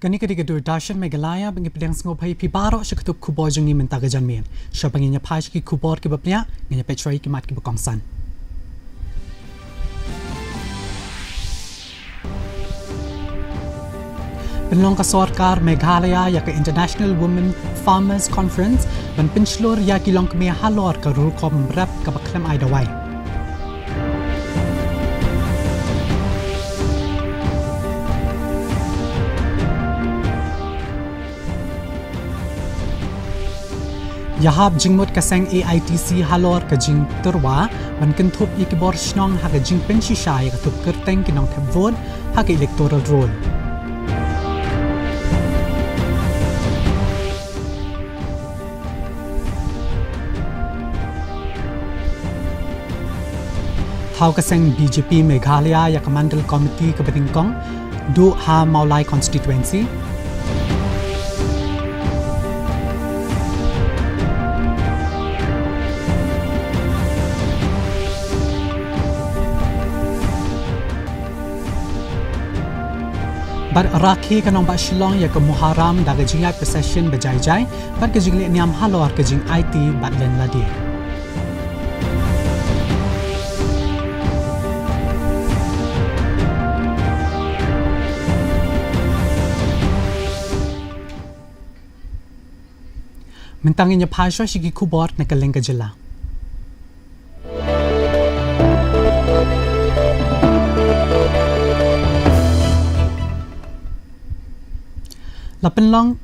Kani ketika Dashan Meghalaya bagi pedang sengopai pibaro seketub kubor jengi mentaga janmian. Syabangnya pai ki kubor ki bapnya, nganya petrai ki mat ki bakongsan. Penlong ka sorkar Meghalaya ya ke International Women Farmers Conference ban penslur ya ki long kemi halor ka rukom rap ka baklem ai dawai. Yahab jingmut kaseng AITC halor ka jing terwa ban kentup ikibor snong ha ka jing pensishay ka tup kerteng kinong tebvod ha ka electoral roll. Hau kaseng BJP Meghalaya ya ka mandal committee ka Batingkong du ha Maulai constituency. Bar rakhi kanong ba Shillong ya ka Muharram daga jingay procession bajay-jay bar ka jingli niam halor ka jing IT batlen ladi. Mentangin niya pasyo sigi kubor na kaleng ka jila. Lapenlong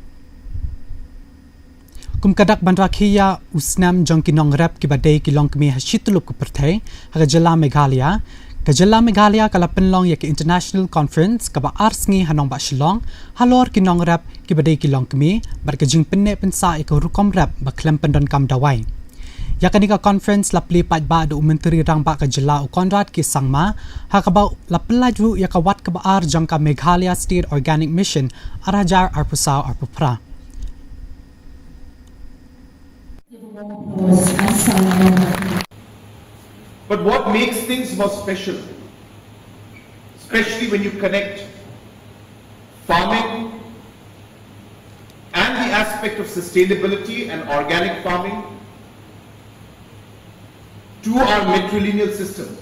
kumkadak bandrakhiya usnam jong kinong rap ki badai ki long kemi hashitulup ku perthai ha jala Meghalaya ka jala Meghalaya ka lapenlong ya ki international conference ka ba arsngi hanong ba Shillong halor kinong rap ki badai ki long kemi bar ka jing penne pensa ko rukom rap ba klem pendon kam dawai ya kanika conference lapli pat ba do menteri rang ba ka jala u Konrad ki sangma ha ka ba lapelaju ya ka wat ka ba ar jong ka Meghalaya State Organic Mission arajar arpusaw arpupra. But what makes things more special, especially when you connect farming and the aspect of sustainability and organic farming to our matrilineal system,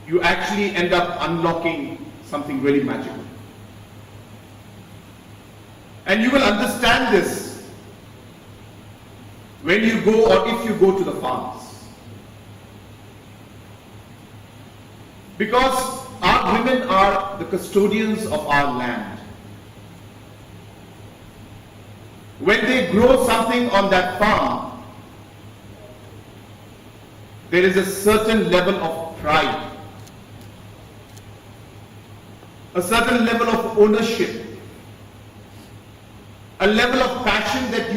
you actually end up unlocking something really magical. And you will understand this when you go or if you go to the farms. Because our women are the custodians of our land. When they grow something on that farm, there is a certain level of pride, a certain level of ownership, a level of passion that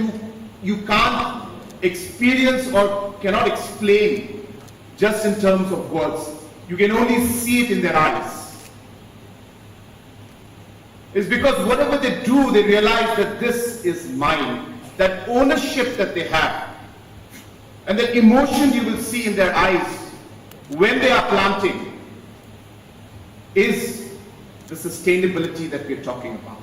you can't experience or cannot explain just in terms of words. You can only see it in their eyes. It's because whatever they do, they realize that this is mine. That ownership that they have, and the emotion you will see in their eyes when they are planting is the sustainability that we're talking about.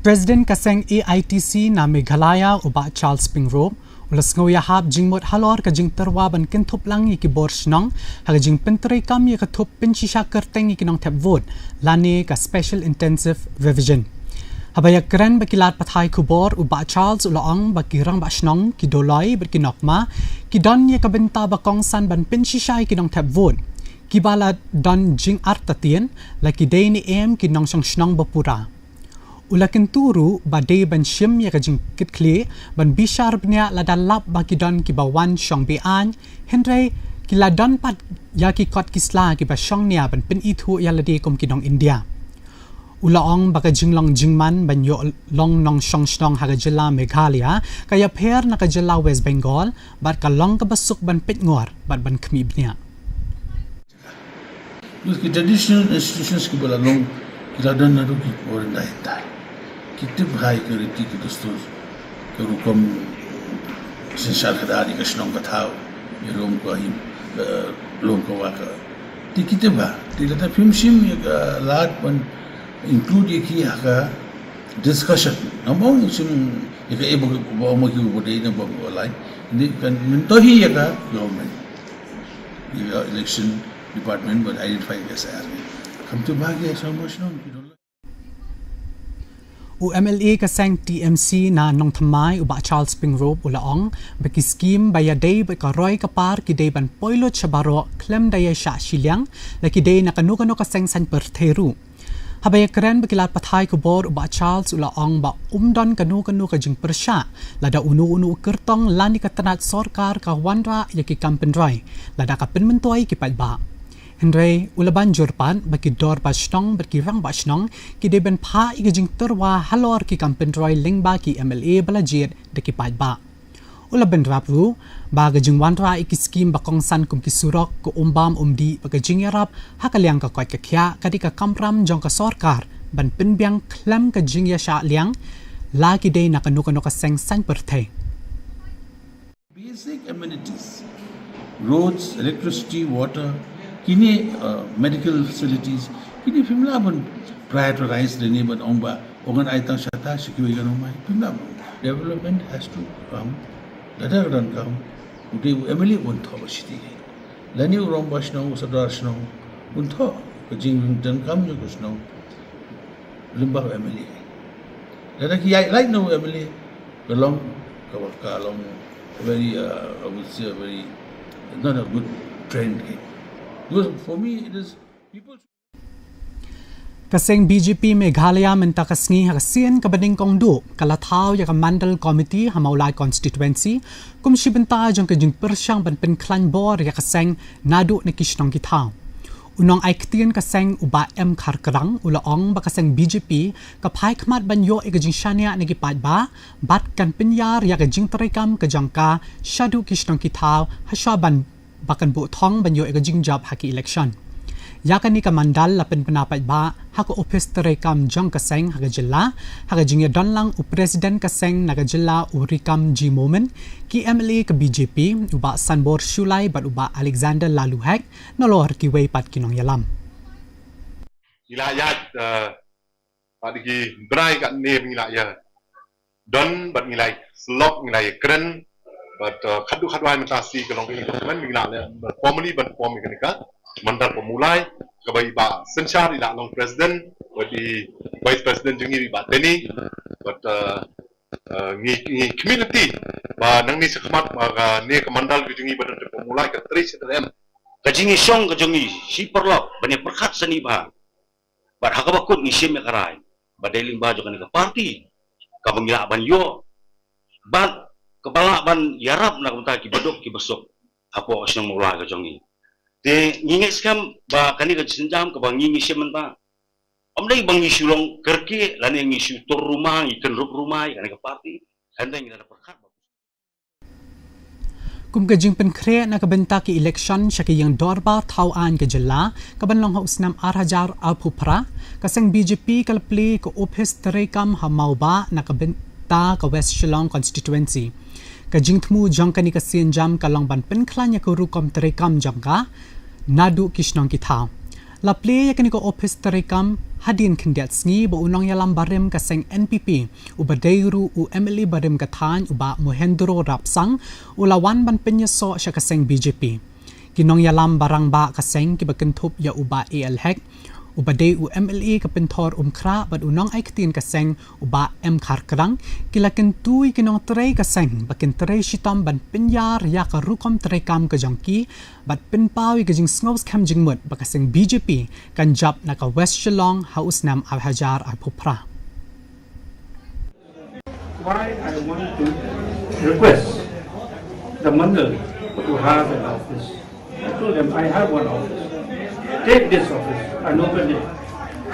President kaseng AITC na Meghalaya uba Charles Pingrove ulas ngoya hab jingmot halor ka jing terwa ban kentup lang iki borsnong ha jing pentri kam ya ketup pensisha kerteng iki nong tap vote lani ka special intensive revision habaya keren bakilat pathai kubor uba Charles ulaong bakirang ba snong ki doloi berkinokma ki don ya ka benta bakong san ban pensisha iki nong tap vote ki bala don jing artatien laki day ni em ki nong snong bapura ulakin turu badai ban shim ya kajing kitkli ban bishar bnya ladalap bagi don ki bawan shong bean henry ki ladon pat ya ki kot kisla ki ba shong nia ban pen itu ya ladi kom ki dong India ulaong baka jinglong jingman ban yo long nong shong snong ha jela Meghalaya kaya pher na ka jela West Bengal bar ka long ka basuk ban pet ngor ban khmi bnya the traditional institutions ki balalong iradan na rugi or indai kita bahai ke riti ke dastur ke rukom sensal kadari ke snong ka thau ye lom ko him lom ko wa ka Di kita ba, di kata film sim ya lat pun include ya ki haka discussion. Namong sim ya ibu bawa maki bude ini bawa lain. Ini kan mentohi ya ka government, ya election department but identify as army. Kamu tu bahagia sama senang kita. UMLA kaseng TMC na nong thamai uba Charles Pingrop ulaong bagi skim baya day baka roy kapar kidey ban poilo chabaro klem daya sha silyang la kidey na kanu kaseng san pertheru habaya keren bakilat pathai kubor uba Charles ulaong ba umdon kanu ka jing persha lada unu kertong lani katanat sorkar ka wandra yaki kampen roy lada ka penmentoi kipat ba Henry ulaban jurpan bagi dor basnong bagi rang basnong ki deben pha igajing terwa halor ki kampen roy lingba ki MLA balajir deki ba ulaban rapru ba gajing wanra iki skim bakong san kum ki surok ko umbam umdi bagajing yarap hakaliang ka kwai ka khya kadika kamram jong ka sorkar ban pinbyang klam ka jing ya sha liang la ki dei nakanu ka seng san perthe Basic amenities, roads, electricity, water, kini medical facilities, kini pimla pun prioritize the neighbor omba, ongan aitang syata security rumah, pimla development has to come, ladar dan come, udah MLA pun tahu pasti, lani orang basnau, sadar basnau, pun tahu, kejing dan kamu juga basnau, lembah MLA, ladar kiai like no MLA, kalong very, I would say very, not a good trend. Because for me, it is people. Kaseng BJP Meghalaya menta kasngi hakasien kabaning kong du kalathaw ya mandal committee hamaulai constituency kum shibenta jong kajing persyang ban pen klan bor ya kaseng nadu na kishnong kithaw unong aiktien kaseng uba M kharkrang ulaong ba kaseng BJP kaphai khmat banyo ikajing shania nagipat ba bat kan pinyar ya kajing tarekam kajangka shadu kishnong kithaw hasha ban bakan bu thong banyo ikajing job haki election yakani ka mandal lapen penapat ba hako office tarekam jong kaseng haga jilla haga jingya donlang u president kaseng naga jilla u rikam G moment ki MLA ka BJP uba sanbor shulai bat uba Alexander Laluhek nolor ki wei pat kinong yalam ilayat padigi brai kat ne ngilaya don bat ngilai slok ngilai kren bat khadu mentasi kalong ini dokumen ngilaya formally ban form mekanika mandal pemulai kebai ba sensyar ila long president bagi vice president jengi ba teni but ngi community ba nang ni sekhmat ba ne kemandal jengi ba pemulai ke 3 kajingi song kajongi si perlok bani perkat seni ba bar hakabakut ni sim karai badeling ba jokan ka party ka pengila ban yo ban kepala ban yarap nak unta ki bedok ki besok apo osnong mulai kajongi te ngingi skam ba kani ka senjam ka bangingi sementa omdai bangi sulong kerke lan ngi su tur rumah ikan rup rumah kani ka party handang ina perkat kum kajing penkre na kabenta ki election syaki yang dorba thawan ke jilla kabanlong hausnam arhajar alphupra kaseng BJP kalpli ko office tarekam hamauba na kabenta ka West Shillong constituency kajing thmu jongkani ka sienjam kalong ban penklan ya ko rukom tarekam jongka nadu kishnong kithaw laple yakani ko office tarekam hadin khindiat sngi bo unong yalam barem kaseng NPP ubadeiru u MLA barem kathan uba Mohendro Rapsang ulawan ban penyeso sya kaseng BJP kinong yalam barang ba kaseng kibakentup ya uba AL hek ubadei u MLA kapentor umkra bad unong aiktin kaseng uba M kharkrang kilaken tui kinong trei kaseng bakin trei shitam ban pinyar ya ka rukom trekam ka jangki bad pinpawi ka jing snows kam jingmut bakaseng BJP kan jab na ka West Shillong hausnam alhajar alphupra why I want to request the mandal to have an office. I told them I have one office. Take this office and open it.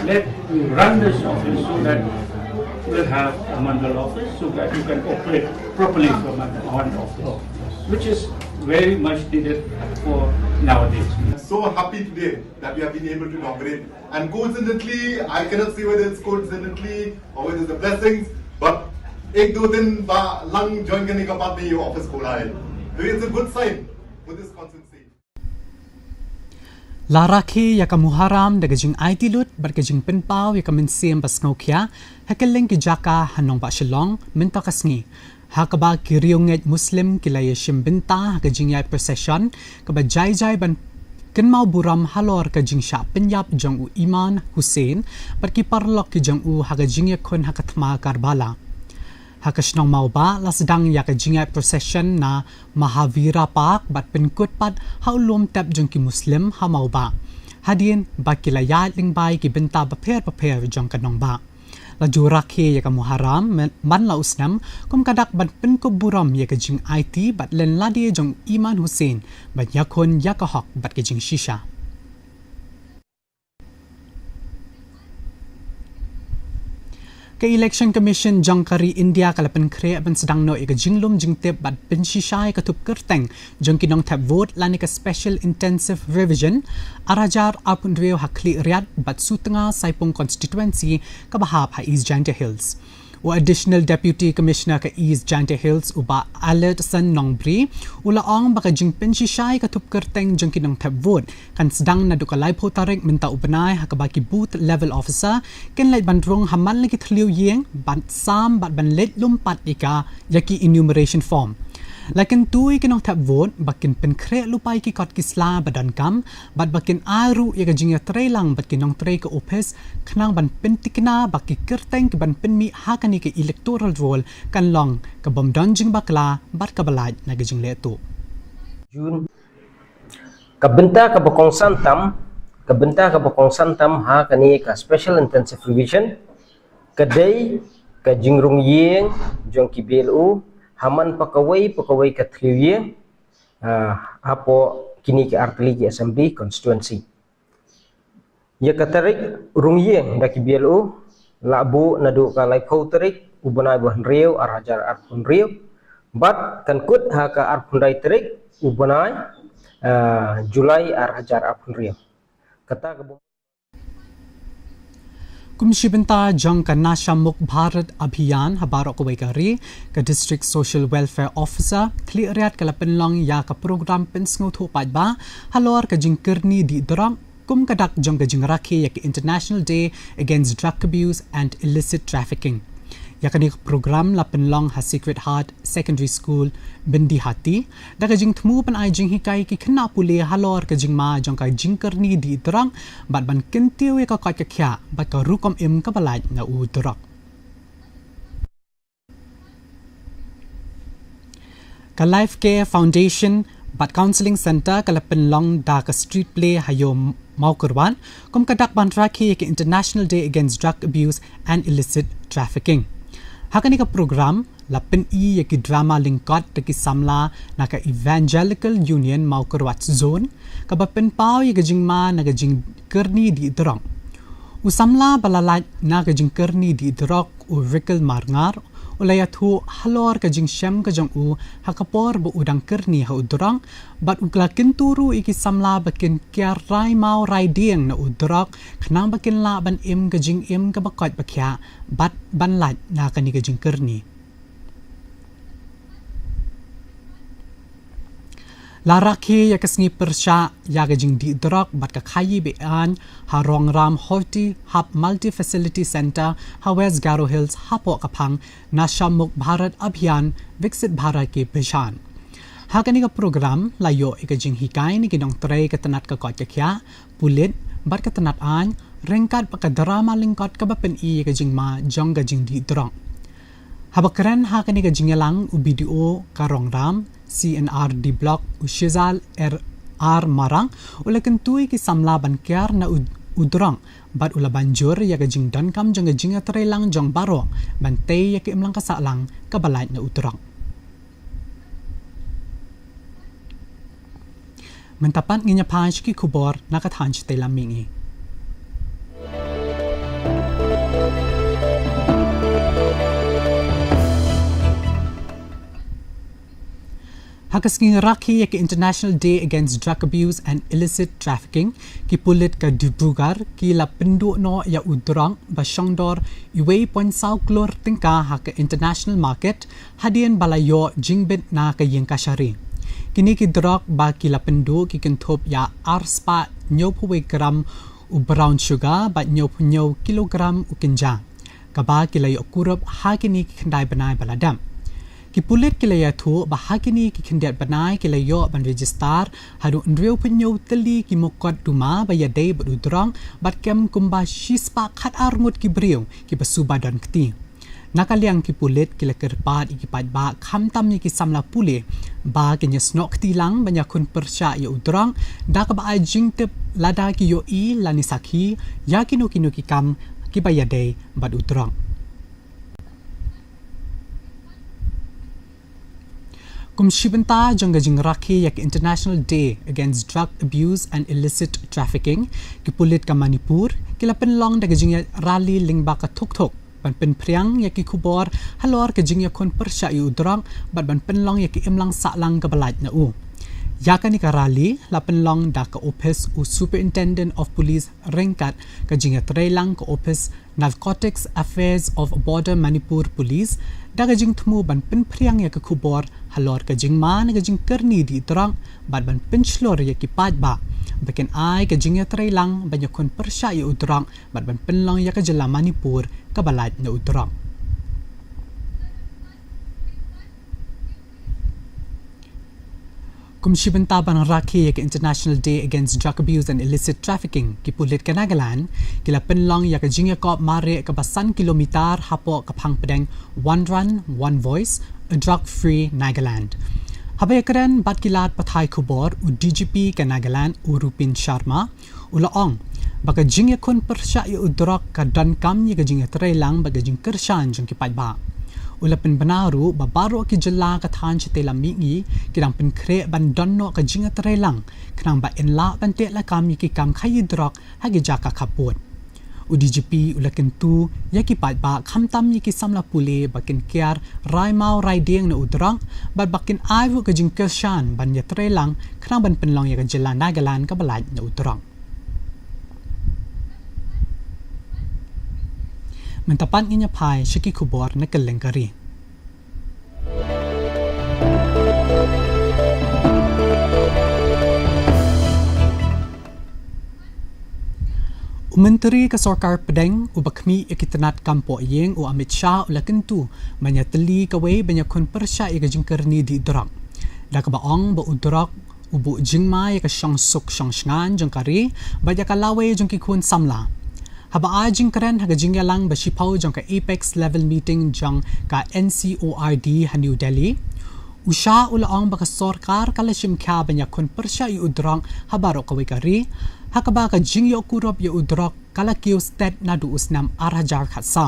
Let me run this office so that we'll have a mandal office so that you can operate properly from one office, which is very much needed for nowadays. I'm so happy today that we have been able to inaugurate. And coincidentally, I cannot say whether it's coincidentally or whether it's the blessings, but एक दो दिन lung join करने के बाद में ये ऑफिस खोला है. So it's a good sign for this constituency. Laraki ya kamuharam daga jing IT lut bat ka jing penpau ya kamin siem bas ngaukia hakeleng ki jaka hanong ba shilong minta kasngi hakaba kiriunget muslim kilaya shimbinta ka jing ya procession kaba jai ban kenmau buram halor ka jing sha penyap jong u iman Hussein bat ki parlok ki jong u haga jing ya kon hakatma Karbala Hakashnong mau ba la sedang ya ka jingai procession na Mahavira Park bat penkut pat haulum tap jong ki muslim ha mau ba hadin ba kilaya ling bai ki benta ba per jong kanong ba la jurake ya ka muharam man la usnam kum kadak bat penkut buram ya ka jing IT bat len ladi jong Iman Hussein bat yakon ya ka hok bat ka jing shisha Ke Election Commission jangkari India kalapan kre ban sedang no ika jinglum jingtip bat pensishay katup kerteng jong kinong tap vote lani ka special intensive revision arajar apun reo hakli riad bat sutenga saipong constituency kabahap ha East Janta Hills. Wa additional deputy commissioner ka East Janta Hills uba alert san nongbri ulaong baka jing pensishay katup kerteng jong kinong tap vote kan sedang na dukalay po tarik minta ubanay hakabaki booth level officer ken lay bandrong haman lagi tliw yeng bat sam bat ban let lumpat ika yaki enumeration form lakin tui kinong tap vote bakin penkre lupay ki kot kisla badan kam bat bakin aru yaga jingya tray lang bat kinong tray ka opes kanang ban pentikna baki kerteng ki ban penmi hakani ka electoral roll kan long ka bom donjing bakla bat kabalaj na gajing leto Jun kabenta ka bokong santam ha kani ka special intensive revision kadai ka jingrung yeng jong ki BLO haman pakawai ka tliye hapo kini ki artli ki assembly constituency ya katarik rung yeng da ki BLO labu nadu ka lai pau tarik ubanai bahan riau arhajar arpun riau bat kan kut ha ka arpun dai tarik ubanai Julai arhajar arpun riau kata ka Kumshibenta jang ka Nasha Muk Bharat Abhiyan habarok ko kari ka District Social Welfare Officer kliariat ka lapenlong ya ka program pensngo thupad ba halor ka jingkerni di dorang kum kadak jang ka jingraki ya ka International Day Against Drug Abuse and Illicit Trafficking ya ka ni program lapenlong ha Secret Heart Secondary School Bindi Hati da ka jing thmu pan ai jing hikai ki khna pule halor ka jing ma jang ka jingkerni di dorang bat ban kentiu ya ka ka kya bat ka rukom im ka balaj na u dorok ka Life Care Foundation bat counseling center ka lapenlong da ka street play hayo mau kurban kum kadak ban rakhi ka International Day Against Drug Abuse and Illicit Trafficking hakani ka program lapen ya ki drama lingkot ki samla na ka Evangelical Union mau kurwat zone ka bapen pau ya gajing ma na gajing kerni di dorong usamla balalaj na gajing kerni di dorok u rikal marngar ulayat hu halor kajing shem kajang u hakapor bu udang kerni ha udorong bat ukla kenturu iki samla bakin kiar rai mau rai dieng na udorok khnang bakin la ban im kajing im ka bakot bakya bat ban laj na kani kajing kerni Laraki ya kasni persya ya gajing di drok bat ka khayi bean harong ram hoti hub multi facility center ha West Garo Hills hapo kapang Nasha Muk Bharat Abhiyan Viksit Bharat ke Bishan ha kani ka program layo ikajing hikai ni kinong tray ka tanat ka kot ka kya pulit bat ka tanat an rengkat pa ka drama lingkot ka bapen I ikajing ma jong gajing di drok habakran ha kani gajing lang u video ka rongram CNR di blok Ushizal R Marang ulakan tui ki samla ban kiar na udrong bat ula banjur ya gajing don kam jong gajing atray lang jong baro bantay ya ki imlang kasalang kabalay na udrong Mentapan nginya panch ki kubor nakatanch tay lamingi Hakasking raki ya International Day Against Drug Abuse and Illicit Trafficking ki pulit ka Dibrugar ki la pendu no ya udrang basyongdor iway point saw klor tingka ha ka international market hadian balayo jingbit na ka yeng kasyari kini ki drug ba ki lapendu ki kinthop ya arspa nyo phuwe gram u brown sugar ba nyo kilogram u kinja kaba ki lay okurup ha kini ki khandai banai baladam ki pulit ki lay thu ba ha kini ki khandet banai ki lay yo ban register hadu nreu pnyo teli ki mokot duma ba ya dei badu drong bat kem kumba shispa khat armut ki breu ki basu badan kti nakaliang ki pulit ki lekerpat iki pat ba kham tam ni ki samla pule ba ki nyesnok tilang banyak kun persya ya udrong da ka ba jing tep lada ki yo I lani sakhi ya kinu ki kam ki ba ya dei bad udrong kum shibanta jang jing rakhi yak International Day Against Drug Abuse and Illicit Trafficking ki pulit ka Manipur ki lapen long da jing rally lingba ka thok ban pen priang ya ki khubor halor ke jing ya kon persya yu drang ban pen long ya ki imlang sa lang ka balaj na u ya ka ni ka rally la pen long da ka office u Superintendent of Police Rengkat ka jing ya trelang ka office Narcotics Affairs of Border Manipur Police da ka jing thmu ban pen priang ya ka khubor halor ka jing man ka jing kerni di drang ban pen shlor ya ki paj ba bakin ai ka jing ya trelang ban ya kon persya yu drang ban pen long ya ka jela Manipur kabalad na udrang. Kum shibantaban rakhi yak International Day Against Drug Abuse and Illicit Trafficking ki pulit ka Nagaland kila penlong yak jingya ko mare ka basan kilometer hapo kapang pedeng One Run One Voice a drug free Nagaland. Habay karen bat kilat pathay khubor u DGP ka Nagaland u Rupin Sharma ulaong baka jingya kon persya yu udrok ka dan kam ni ka jingya trelang baga jing kershan jong ki pajba ulapen banaru babaro ki jella ka than chite lamingi kidang pen kre ban donno ka jingya trelang knang ba enla ban te la kam ki kam khayi drok hagi jaka khaput u DGP ulaken tu yaki pajba khamtam ni ki samla pule bakin kiar raimau raideng na udrok bat bakin aiwu ka jing kershan ban ya trelang knang ban penlong ya ka jella Nagaland ka balaj na udrok mentapan inya pai shiki khubor na kalengkari Menteri ke Sarkar Pedeng ubakmi ikitanat kampo yeng u Amit Shah ulakentu manyateli kawai banyak kon persya ika jingkerni di drang da ka baong ba udrak ubu jingma ika shang suk shang shngan jangkari bajak lawe jangki kun samla haba ajing karen haga jingyalang ba shipau jang ka apex level meeting jang ka NCORD ha New Delhi usha ulaong ba ka sarkar kala shimkha banya kon persya yu udrang habaro kawai kari hakaba ka jingyo kurop yu udrak kala kiu stat nadu usnam arhajar khatsa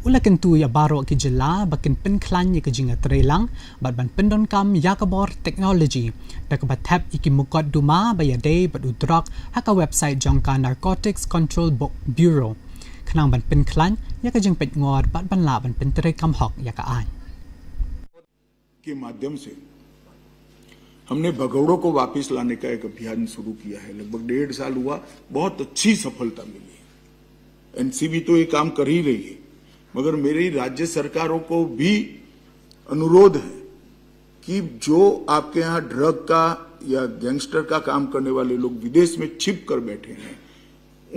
ulaken tu ya baro ki jilla bakin pen klan ya ka jinga trelang ban pendon kam yakabor technology dakaba tap iki mukot duma ba ya day bad udrak haka website jang ka Narcotics Control Bureau khnang ban pen klan ya ka jing pet ngor ban la ban pen tre kam hok ya ka an के माध्यम से हमने भगौड़ों को वापस लाने का एक अभियान शुरू किया है लगभग 1.5 साल हुआ बहुत अच्छी सफलता मिली है एनसीबी तो ये काम कर ही रही है मगर मेरी राज्य सरकारों को भी अनुरोध है कि जो आपके यहाँ ड्रग का या गैंगस्टर का काम करने वाले लोग विदेश में छिप कर बैठे हैं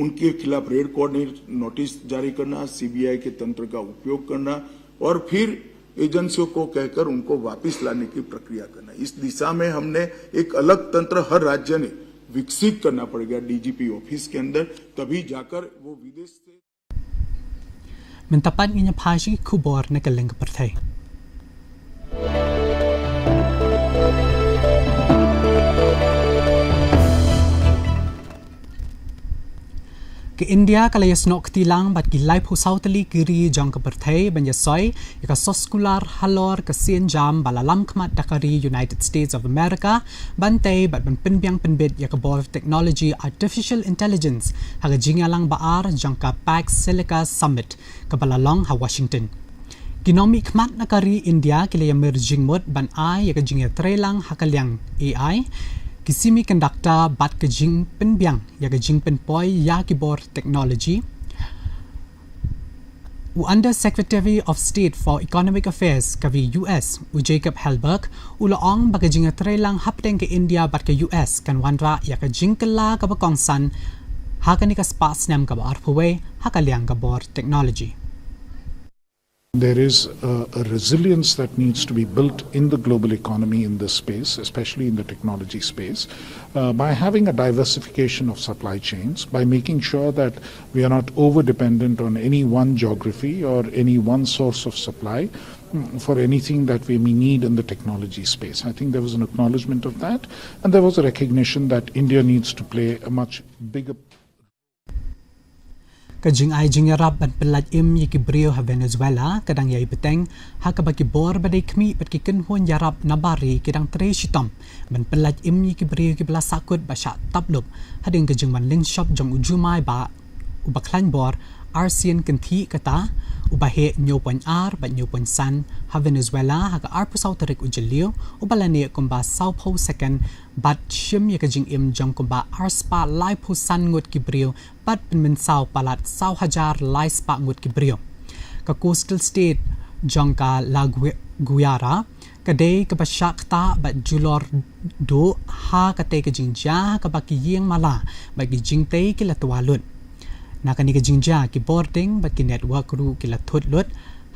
उनके खिलाफ रेड कोऑर्डिनेट नोटिस जारी करना सीबीआई के तंत्र का उपयोग करना और फिर एजेंसियों को कहकर उनको वापस लाने की प्रक्रिया करना इस दिशा में हमने एक अलग तंत्र हर राज्य ने विकसित करना पड़ेगा डीजीपी ऑफिस के अंदर तभी जाकर वो विदेश से mentapan inya phashi khubor na kaleng parthai ke India kalaya snok tilang bat ki live ho sautali kiri jang ka parthai banya soi ka soskular halor ka sien jam balalam khmat dakari United States of America bantay bat ban penbyang penbit ya ka bor technology artificial intelligence haga jingalang baar jang ka Pax Silica Summit ka balalong ha Washington Kinomi khmat nakari India kilaya merging mod ban ai ya ka jingya trelang hakalyang AI kisimi conductor bat ke jing penbyang ya ke jing penpoi ya ki bor technology Under Secretary of State for Economic Affairs kavi US Jacob Halberg ulaong bagajing trelang hapdeng ke India bat ke US kan wanra ya ka jingkala ka bakongsan hakani ka spas nam ka arpuwe hakaliang ka bor technology. There is a resilience that needs to be built in the global economy in this space, especially in the technology space, by having a diversification of supply chains, by making sure that we are not over-dependent on any one geography or any one source of supply for anything that we may need in the technology space. I think there was an acknowledgement of that, and there was a recognition that India needs to play a much bigger Kajing ay jingarap ban pelaj im yiki brio ha Venezuela kadang yai beteng ha kabaki bor badai kmi bat ki kenhon yarap nabari kidang tre shitom ban pelaj im yiki brio ki bela sakut basha tablub hading kajing man link shop jong ujumai ba ubaklan bor arsian kenti kata ubahe nyopan ar ba nyopan san ha Venezuela ha ka ar pusau tarik ujelio ubalane kumba sau po second bat shim yakajing im jong kumba ar spa lai po san ngut ki brio bat min sau palat sau hajar lai spa ngut ki brio ka coastal state jong ka la Guyara kadai ka basyakta bat julor do ha kate ka jingja ka baki yeng mala bagi jingte ki latwalut nakani ka jingja ki boarding bat ki network ru ki lathut lut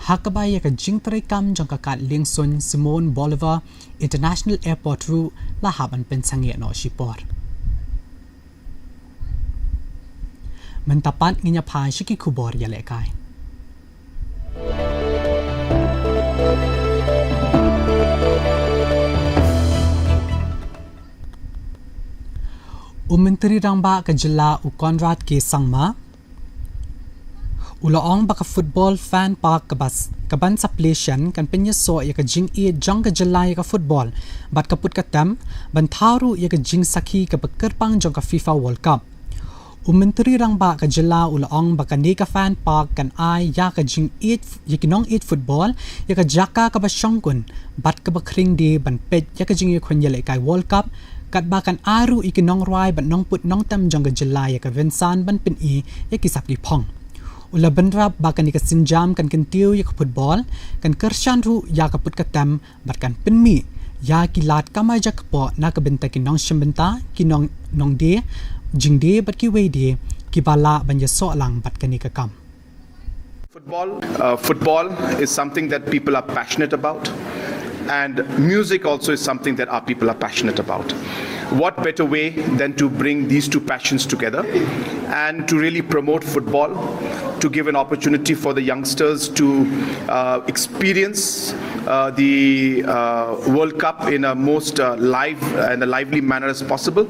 hakabaya ka jingtrai kam jong ka kat lingson Simon Bolivar International Airport ru la haban pensange no shipor mentapat nginya phai shiki khubor ya lekai Menteri Rangba ke Jela Konrad ke Sangma ulaong baka football fan park kaban suppletion kan penyeso ya ka jing e jong ka Jela ya ka football bat kaput katam ban tharu ya ka jing sakhi ka bekerpang jong ka FIFA World Cup Menteri Rangba ke Jela ulaong baka ni ka fan park kan ai ya ka jing e ya kinong e football ya ka jaka ka basyongkun bat ka bakring di ban pet ya ka jing ya khon ya le kai World Cup kat bakan aru ikinong ruai ban nong put nong tam jong ka Jela ya ka Vensan ban pin e ya ki sapli phong ula benrap bakan ni ka sinjam kan kentiu ya ka football kan kershan ru ya ka put katam bat kan pin mi ya ki lat kamai jak po na ka benta ki nong shimbenta ki nong de jing de bat ki we de ki bala ban ya so lang bat kan ni ka kam Football is something that people are passionate about. And music also is something that our people are passionate about. What better way than to bring these two passions together and to really promote football, to give an opportunity for the youngsters to experience the World Cup in a most live and a lively manner as possible,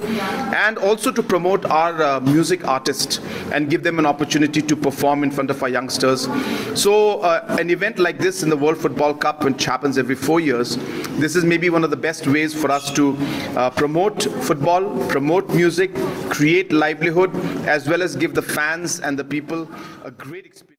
and also to promote our music artists and give them an opportunity to perform in front of our youngsters. So an event like this in the World Football Cup, which happens every 4 years, this is maybe one of the best ways for us to promote football, promote music, create livelihood, as well as give the fans and the people a great experience.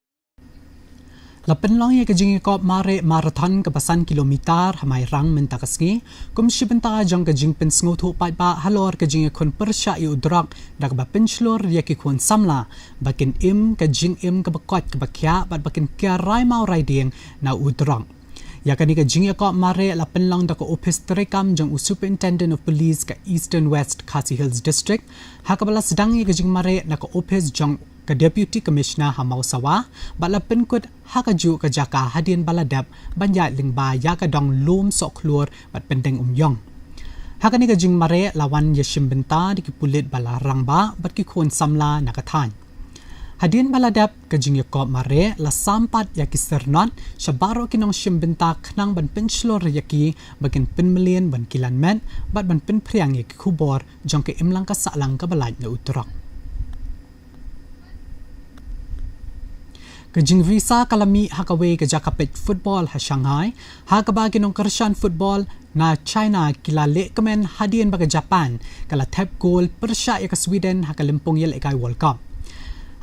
Lapan lang ya kajing ikop mare marathon ke pasan kilometer hamai rang mentakasngi kum shibenta jang kajing pensngo thu pai ba halor kajing ikon persya i udrak dak ba penslor ya ki kon samla bakin im kajing im ke bakot ke bakya bat bakin kya rai mau rai ding na udrak ya kani kajing ikop mare lapan lang dak office terekam jang superintendent of police ke Eastern West Khasi Hills district hakabala sedang ya kajing mare nak office jang ke deputy commissioner hamau sawa bala penkut hakaju ke jaka hadin baladap banya lingba ya ka dong lum sok klur bat pendeng yong hakani ka jing mare lawan yeshim benta di pulit bala rangba bat ki khon samla nakathan hadin baladap ka jing yakop mare la sampat ya ki sernon shabaro kinong shim benta khnang ban penchlor yaki bakin pen million ban kilan men bat ban pen priang ya ki khubor jong ke imlang ka salang ka balaj na utrak Kajing visa kalami hakawe kajakapet football ha Shanghai hakaba kinong karshan football na China kilale kamen hadien baga Japan kala tap goal persya ya ka Sweden hakalimpong yel ekay World Cup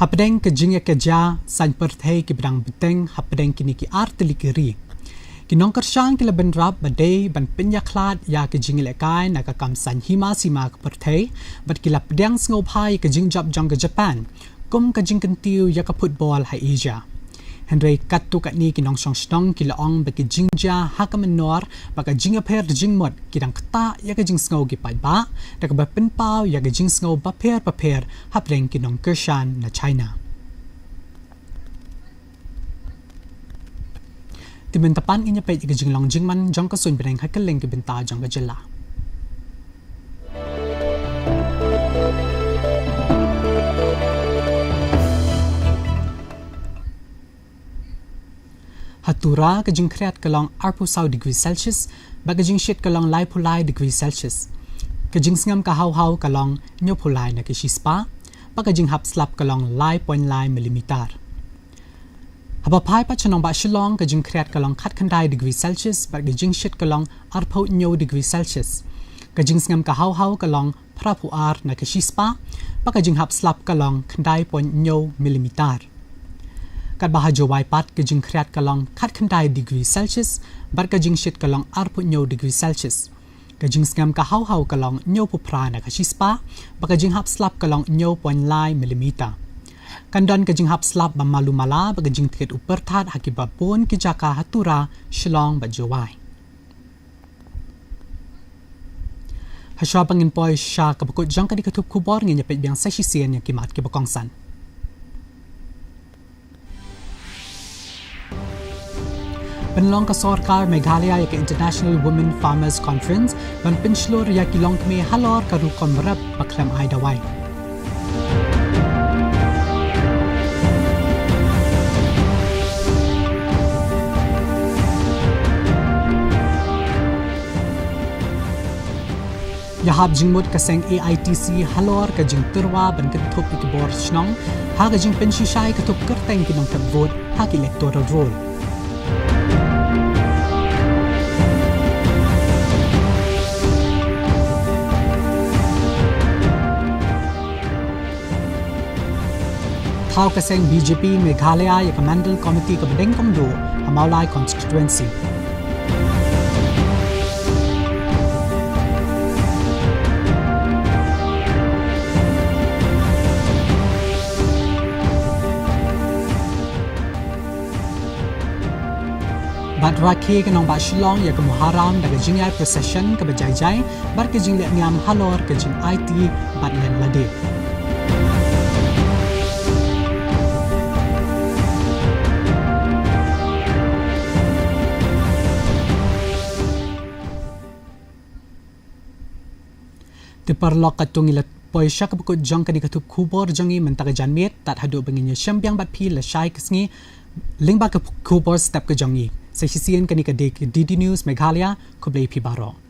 hapdeng kajing ya kaja san perthei ki bidang beteng hapdeng kini ki artili kiri kinong karshan kila benrap badai ban penya klat ya kajing lekay nakakam san hima sima ka perthei bat kila pedang sngopai kajing jab jang ka Japan kum kajing kentiu ya ka football ha Asia Henry katu kat ni kinong song stong kilaong bagi jingja hakamenor baka jingaper jingmot kidang kata ya ka jing sngo gi pai ba da ka ba pinpao ya ka jing sngo ba per hapreng kinong kershan na China. Timintapan inya pay ikajing long jingman jong ka sun beneng hakeleng ki benta jong ka jela. Hatura kajing kreat kalong 40 degree Celsius bagajing shit kalong lai pulai degree Celsius. Kajing sngam ka haw kalong nyo pulai na kishispa bagajing hap slap kalong lai point lai milimeter. Habapai pa chanong ba shilong kajing kreat kalong khat khandai degree Celsius bagajing shit kalong arpo nyo degree Celsius. Kajing sngam ka haw kalong prapuar na kishispa bagajing hap slap kalong khandai point nyo milimeter. Kat bahajo waipat kajing kreat kalong khat khandai degree Celsius bar kajing shit kalong arpo nyo degree Celsius. Kajing sngam ka haw kalong nyo pupra na kashispa bakajing hap slap kalong nyo point lai milimeter. Kandon kajing hap slap bamalumala bagajing tiket upertat hakibapun kijaka hatura shilong bajowai. Hasya pangin poy sya kabukut jang kadi katup kubor ng nyapit biyang sa sisiyan yung kimat kibakongsan. Penlong ka Sorkar Meghalaya ya International Women Farmers Conference ban pinslor ya kilong kami halor karukom rap baklam ay daway. Yahab jingmut kaseng AITC halor kajing terwa ban ketup ikibor snong ha kajing pensisay ketup kerteng kinong tabvot ha electoral roll. Tau kaseng BJP Meghalaya ya Mandal Committee ka Bedeng Kongdo Hamaulai Constituency. Bat rakhe ka nong ba shilong ya ka muharam daga jingyay procession ka bajayjay bar ka jing niam halor ka jing IT bat len lade. Tiparlok katung ilat poy siya kabukod jang kadi katup kubor jangi mentaka janmit tat hadu banginya syambyang bat pi la syai kasngi lingba ka kubor step ka jangi sa sisiyan kani ka DD News Meghalaya kublay pi baro.